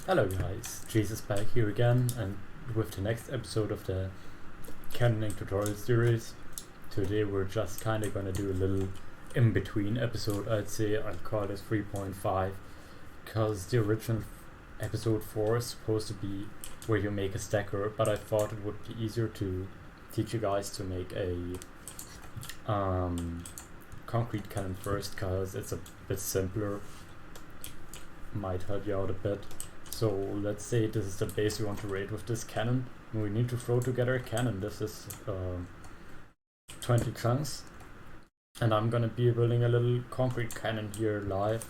Hello guys, Jesus back here again and with the next episode of the cannoning tutorial series. Today we're just kinda gonna do a little in-between episode, I'd say. I'll call this 3.5 because the original episode 4 is supposed to be where you make a stacker, but I thought it would be easier to teach you guys to make a concrete cannon first because it's a bit simpler, might help you out a bit. So let's say this is the base we want to raid with this cannon. We need to throw together a cannon. This is 20 chunks. And I'm gonna be building a little concrete cannon here live,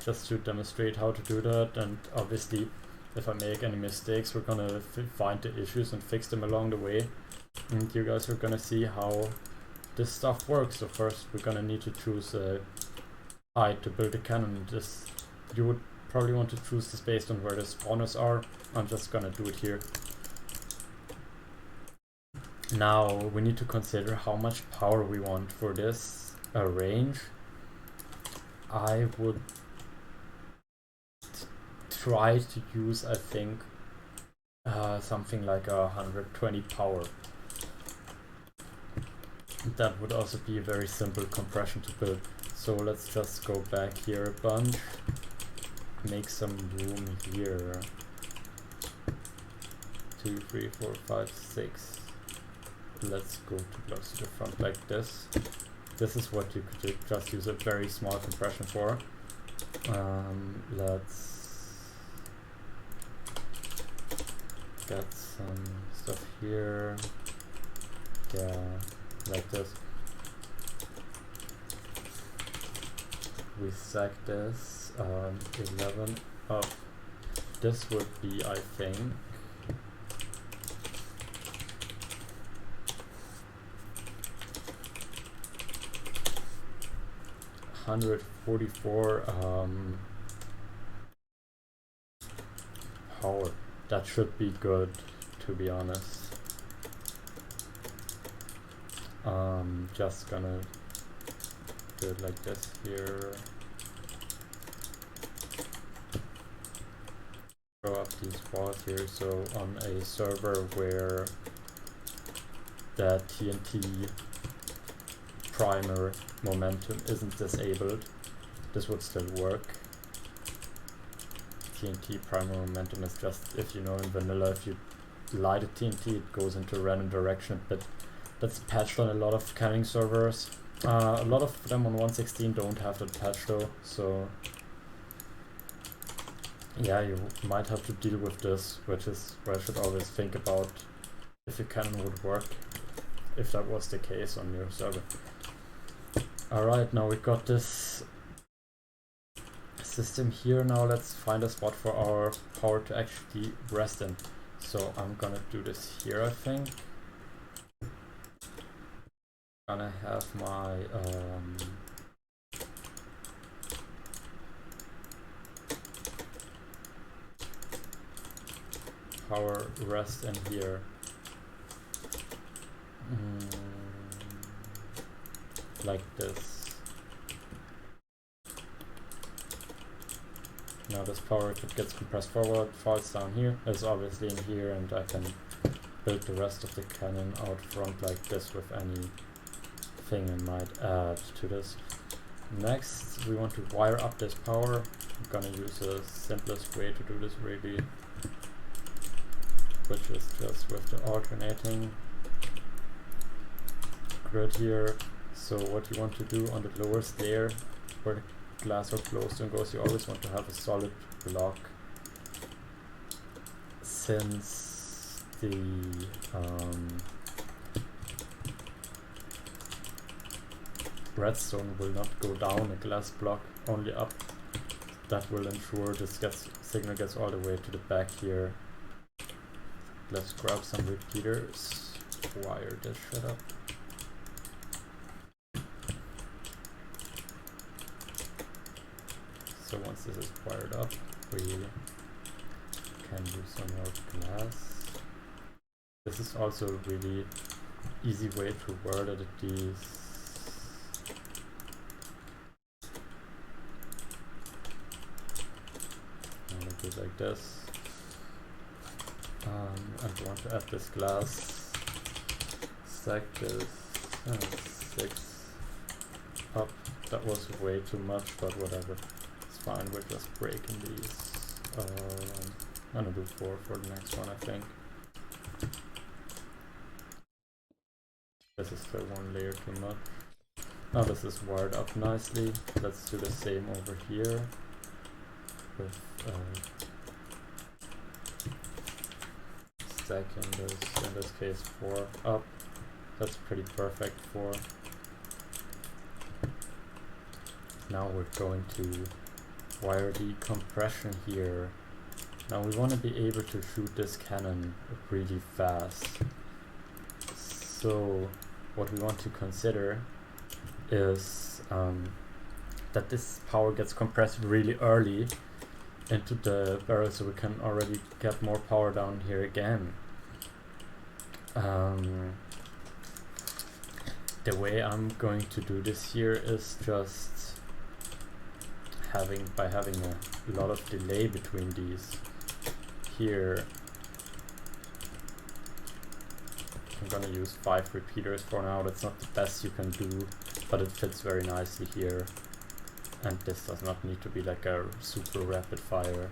just to demonstrate how to do that. And obviously, if I make any mistakes, we're gonna find the issues and fix them along the way. And you guys are gonna see how this stuff works. So first we're gonna need to choose a height to build a cannon. You would probably want to choose this based on where the spawners are. I'm just gonna do it here. Now we need to consider how much power we want for this range. I would try to use, I think, something like 120 power. That would also be a very simple compression to build. So let's just go back here a bunch. Make some room here. 2, 3, 4, 5, 6. Let's go too close to the front like this. This is what you could just use a very small compression for. Let's get some stuff here. Yeah, like this. We stack this. 11 up. This would be, I think, 144 power. That should be good, to be honest. Just gonna do it like this here. Throw up these walls here, so on a server where the TNT primer momentum isn't disabled, this would still work. TNT primer momentum is just, if you know in vanilla, if you light a TNT it goes into a random direction, but that's patched on a lot of canning servers. A lot of them on 1.16 don't have that patch though, so yeah, you might have to deal with this, which is where I should always think about if your cannon would work, if that was the case on your server. Alright, now we got this system here. Now let's find a spot for our power to actually rest in. So I'm gonna do this here, I think. Gonna have my power rest in here. Like this. Now this power gets compressed forward, falls down here, is obviously in here, and I can build the rest of the cannon out front like this with anything I might add to this. Next, we want to wire up this power. I'm gonna use the simplest way to do this really, which is just with the alternating grid here. So what you want to do on the lowest layer where the glass or glowstone goes, you always want to have a solid block, since the redstone will not go down a glass block, only up. That will ensure this signal gets all the way to the back here. Let's grab some repeaters, wire this shit up. So once this is wired up, we can use some more glass. This is also a really easy way to word edit these. want to do it like this. And we want to add this glass. Stack this 6 up. That was way too much, but whatever. It's fine, we're just breaking these. I'm gonna do 4 for the next one, I think. This is still one layer too much. Now this is wired up nicely. Let's do the same over here with stacking this, in this case 4 up. That's pretty perfect for. Now we're going to wire the compression here. Now we want to be able to shoot this cannon really fast. So what we want to consider is that this power gets compressed really early into the barrel, so we can already get more power down here again. The way I'm going to do this here is just having a lot of delay between these. Here I'm gonna use 5 repeaters for now. That's not the best you can do, but it fits very nicely here. And this does not need to be like a super rapid fire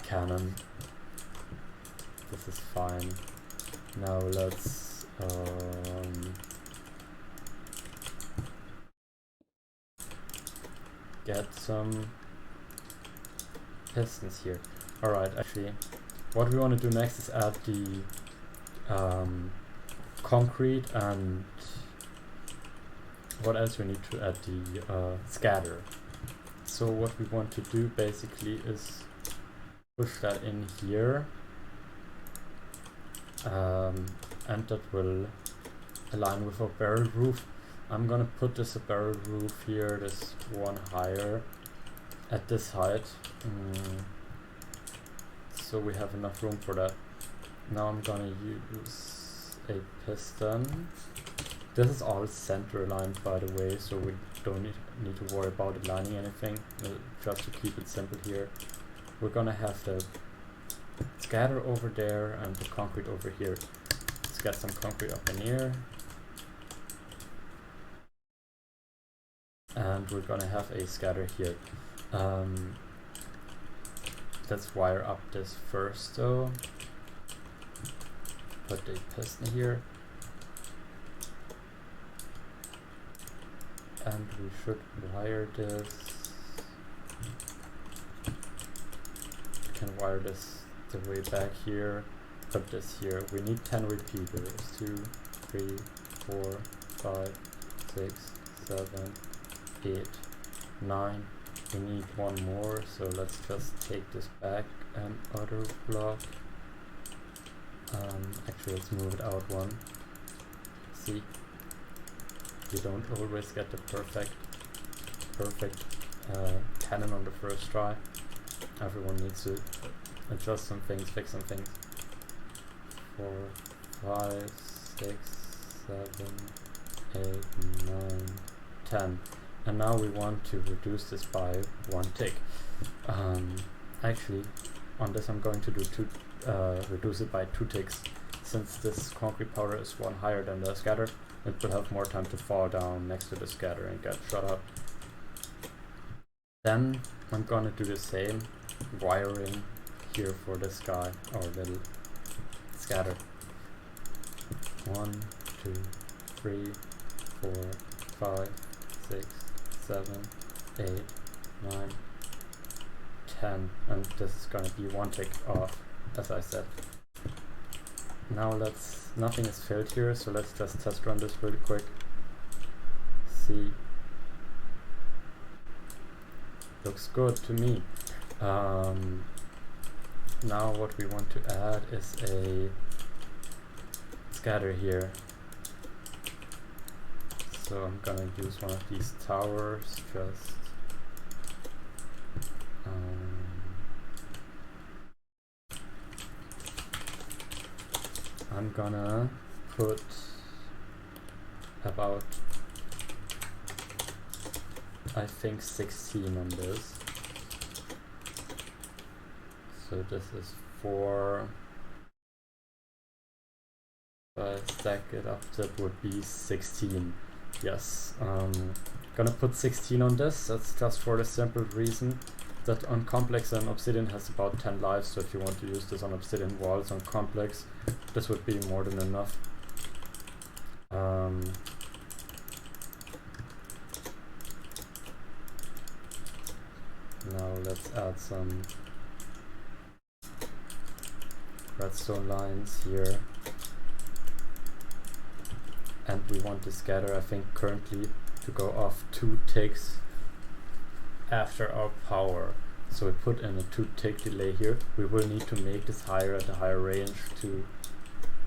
cannon. This is fine. Now let's get some pistons here. Alright, actually, what we want to do next is add the concrete, and what else we need to add? The scatter. So what we want to do basically is push that in here, and that will align with our barrel roof. I'm gonna put this a barrel roof here, this one higher, at this height, so we have enough room for that. Now I'm gonna use a piston. This is all center aligned, by the way, so we don't need to worry about aligning anything. Just to keep it simple here, we're gonna have the scatter over there and the concrete over here. Let's get some concrete up in here. And we're gonna have a scatter here. Let's wire up this first though. Put a piston here. And we should wire this. We can wire this the way back here. Put this here. We need 10 repeaters. 2, 3, 4, 5, 6, 7, 8, 9. We need one more, so let's just take this back and other block. Actually, let's move it out one. See, you don't always get the perfect cannon on the first try. Everyone needs to adjust some things, fix some things. 4, 5, 6, 7, 8, 9, 10. And now we want to reduce this by 1 tick. Actually, on this I'm going to do reduce it by 2 ticks. Since this concrete powder is 1 higher than the scatter, it will have more time to fall down next to the scatter and get shot up. Then I'm gonna do the same wiring here for this guy, or little scatter. 1, 2, 3, 4, 5, 6, 7, 8, 9, 10, and this is gonna be 1 tick off, as I said. Now nothing is filled here, so let's just test run this really quick. See, looks good to me. Now what we want to add is a scatter here. So I'm gonna use one of these towers, just I'm gonna put about, I think, 16 on this. So this is 4. If I stack it up, that would be 16. Yes, gonna put 16 on this. That's just for the simple reason that on complex and obsidian has about 10 lives, so if you want to use this on obsidian walls on complex, this would be more than enough. Now let's add some redstone lines here. And we want the scatter, I think, currently to go off 2 ticks after our power. So we put in a 2 tick delay here. We will need to make this higher at a higher range to,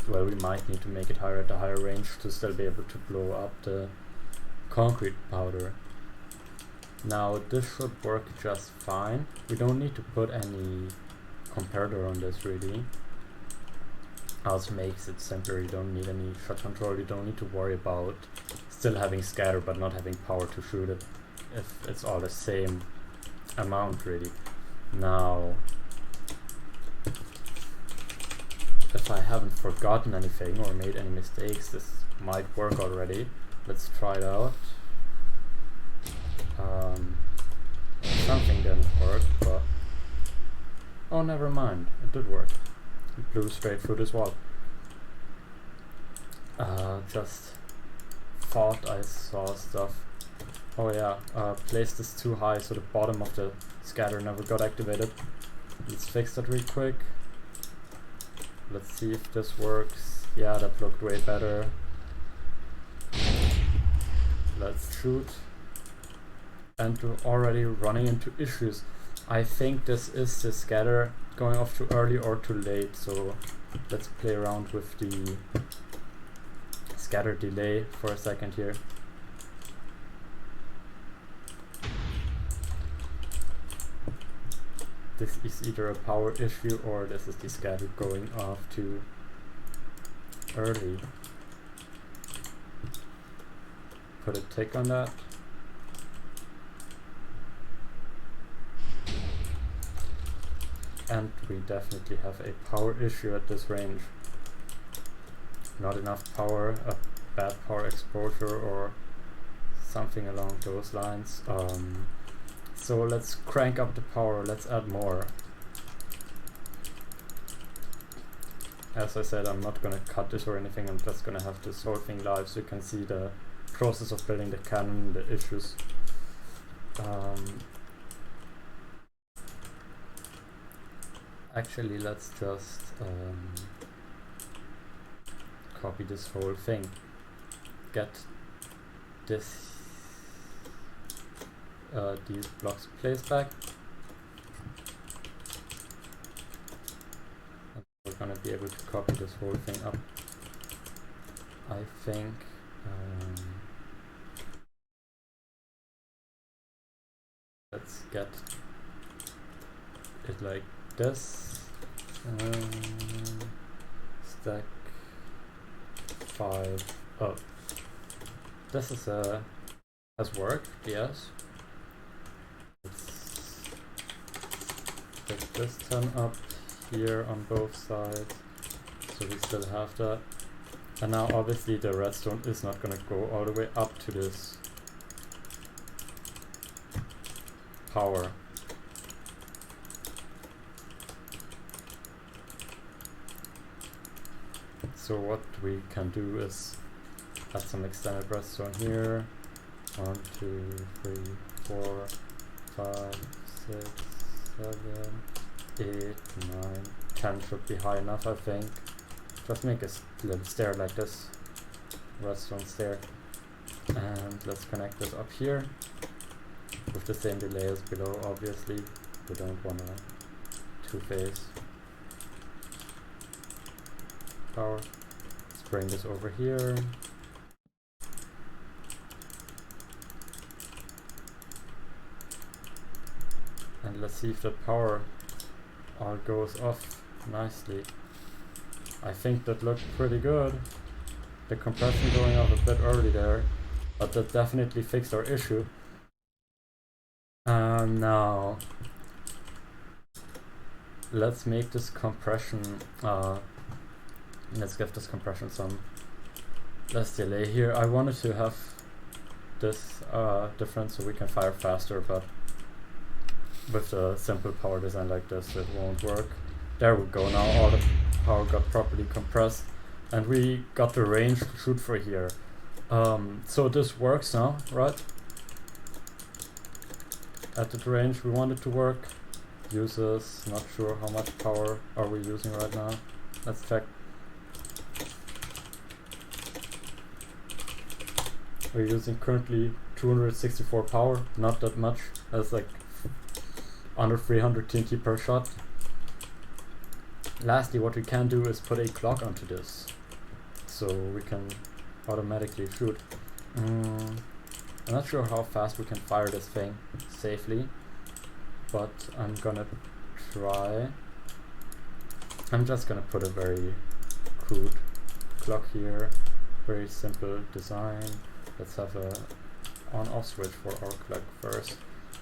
well, we might need to make it higher at a higher range to still be able to blow up the concrete powder. Now this should work just fine. We don't need to put any comparator on this really. Also makes it simpler. You don't need any shot control. You don't need to worry about still having scatter but not having power to shoot it, if it's all the same amount really. Now, if I haven't forgotten anything or made any mistakes, this might work already. Let's try it out. Something didn't work, but oh, never mind, it did work. It blew straight through this wall. Just thought I saw stuff. Oh yeah, placed this too high so the bottom of the scatter never got activated. Let's fix that real quick. Let's see if this works. Yeah, that looked way better. Let's shoot. And we're already running into issues. I think this is the scatter going off too early or too late, so let's play around with the scatter delay for a second here. This is either a power issue or this is the scatter going off too early. Put a tick on that. And we definitely have a power issue at this range. Not enough power, a bad power exposure or something along those lines. So let's crank up the power, let's add more. As I said, I'm not gonna cut this or anything, I'm just gonna have this whole thing live so you can see the process of building the cannon, the issues. Actually, let's just copy this whole thing. Get this these blocks placed back. And we're gonna be able to copy this whole thing up. I think let's get it like this. Stack 5 up. This is has worked, yes. Let's get this 10 up here on both sides, so we still have that. And now obviously the redstone is not gonna go all the way up to this power. So what we can do is add some extended redstone here. 1, 2, 3, 4, 5, 6, 7, 8, 9, 10 should be high enough, I think. Just make a little stair like this, redstone stair. And let's connect this up here with the same delay as below, obviously. We don't want a two-phase power. Let's bring this over here. And let's see if the power all goes off nicely. I think that looked pretty good. The compression going off a bit early there, but that definitely fixed our issue. And now let's make this compression, let's give this compression some less delay here. I wanted to have this different so we can fire faster, but with a simple power design like this it won't work. There we go, now all the power got properly compressed and we got the range to shoot for here. So this works now, right? At the range we want it to work. Uses, not sure how much power are we using right now. Let's check. We're using currently 264 power, not that much. That's like under 300 TNT per shot. Lastly, what we can do is put a clock onto this, so we can automatically shoot. I'm not sure how fast we can fire this thing safely, but I'm gonna try. I'm just gonna put a very crude clock here, very simple design. Let's have a on-off switch for our clock first.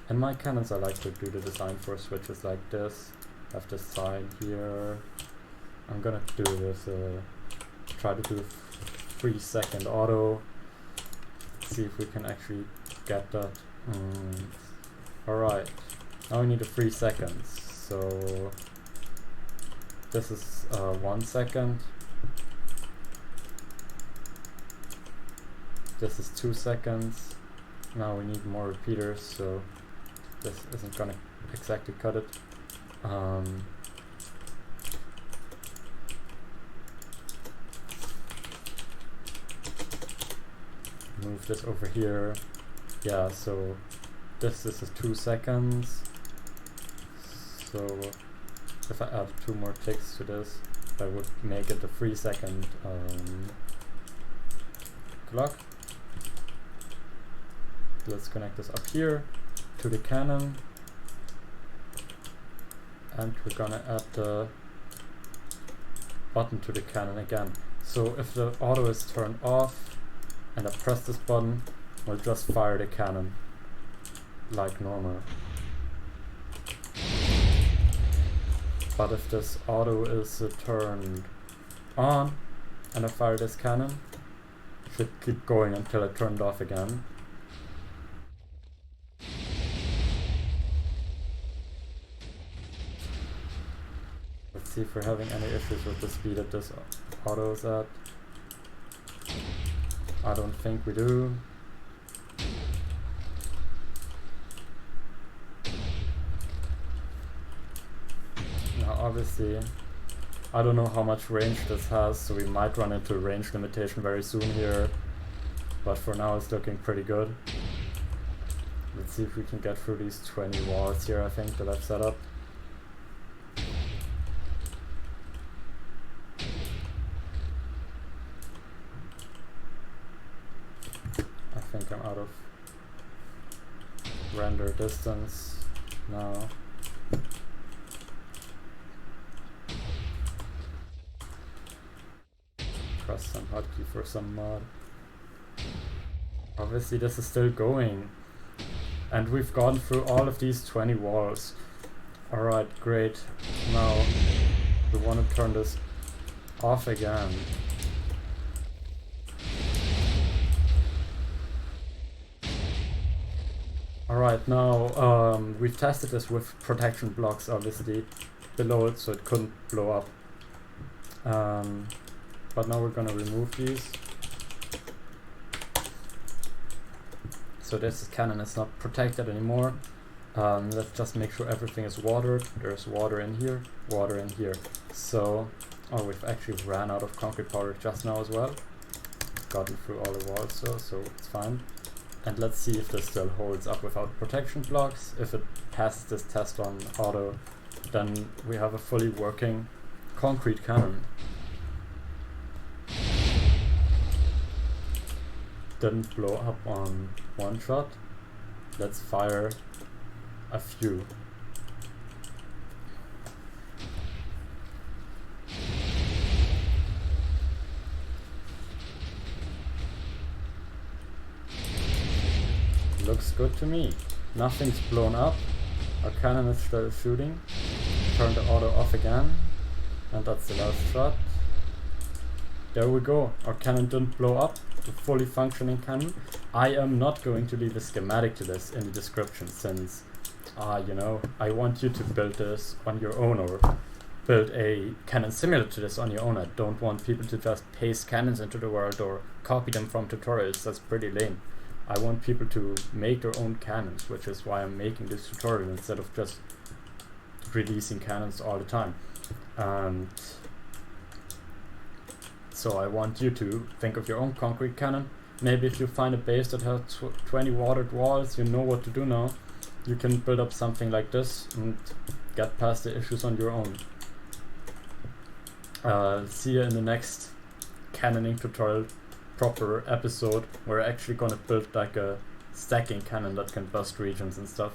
In my cannons I like to do the design for switches like this. Have this sign here. I'm gonna do this, try to do 3-second auto. See if we can actually get that. Alright, now we need a 3 seconds. So this is 1 second. This is 2 seconds. Now we need more repeaters, so this isn't gonna exactly cut it. Move this over here. Yeah, so this is 2 seconds. So if I add 2 more ticks to this, that would make it a 3-second clock. Let's connect this up here to the cannon, and we're gonna add the button to the cannon again. So if the auto is turned off and I press this button, we'll just fire the cannon like normal. But if this auto is turned on and I fire this cannon, it should keep going until I turn it off again. Let's see if we're having any issues with the speed that this auto is at. I don't think we do. Now obviously, I don't know how much range this has, so we might run into a range limitation very soon here. But for now it's looking pretty good. Let's see if we can get through these 20 walls here, I think, that I've set up. I think I'm out of render distance now. Press some hotkey for some mod. Obviously this is still going, and we've gone through all of these 20 walls. Alright, great. Now we want to turn this off again. Alright, now we've tested this with protection blocks obviously below it, so it couldn't blow up. But now we're gonna remove these. So this cannon is not protected anymore. Let's just make sure everything is watered. There's water in here, water in here. So, oh, we've actually ran out of concrete powder just now as well. Gotten through all the walls, so it's fine. And let's see if this still holds up without protection blocks. If it passes this test on auto, then we have a fully working concrete cannon. Didn't blow up on one shot. Let's fire a few. Looks good to me. Nothing's blown up. Our cannon is still shooting. turn the auto off again. And that's the last shot. There we go. Our cannon didn't blow up. A fully functioning cannon. I am not going to leave a schematic to this in the description since, you know, I want you to build this on your own or build a cannon similar to this on your own. I don't want people to just paste cannons into the world or copy them from tutorials. That's pretty lame. I want people to make their own cannons, which is why I'm making this tutorial instead of just releasing cannons all the time. And so I want you to think of your own concrete cannon. Maybe if you find a base that has 20 watered walls, you know what to do now. You can build up something like this and get past the issues on your own. See you in the next cannoning tutorial proper episode. We're actually gonna build like a stacking cannon that can bust regions and stuff.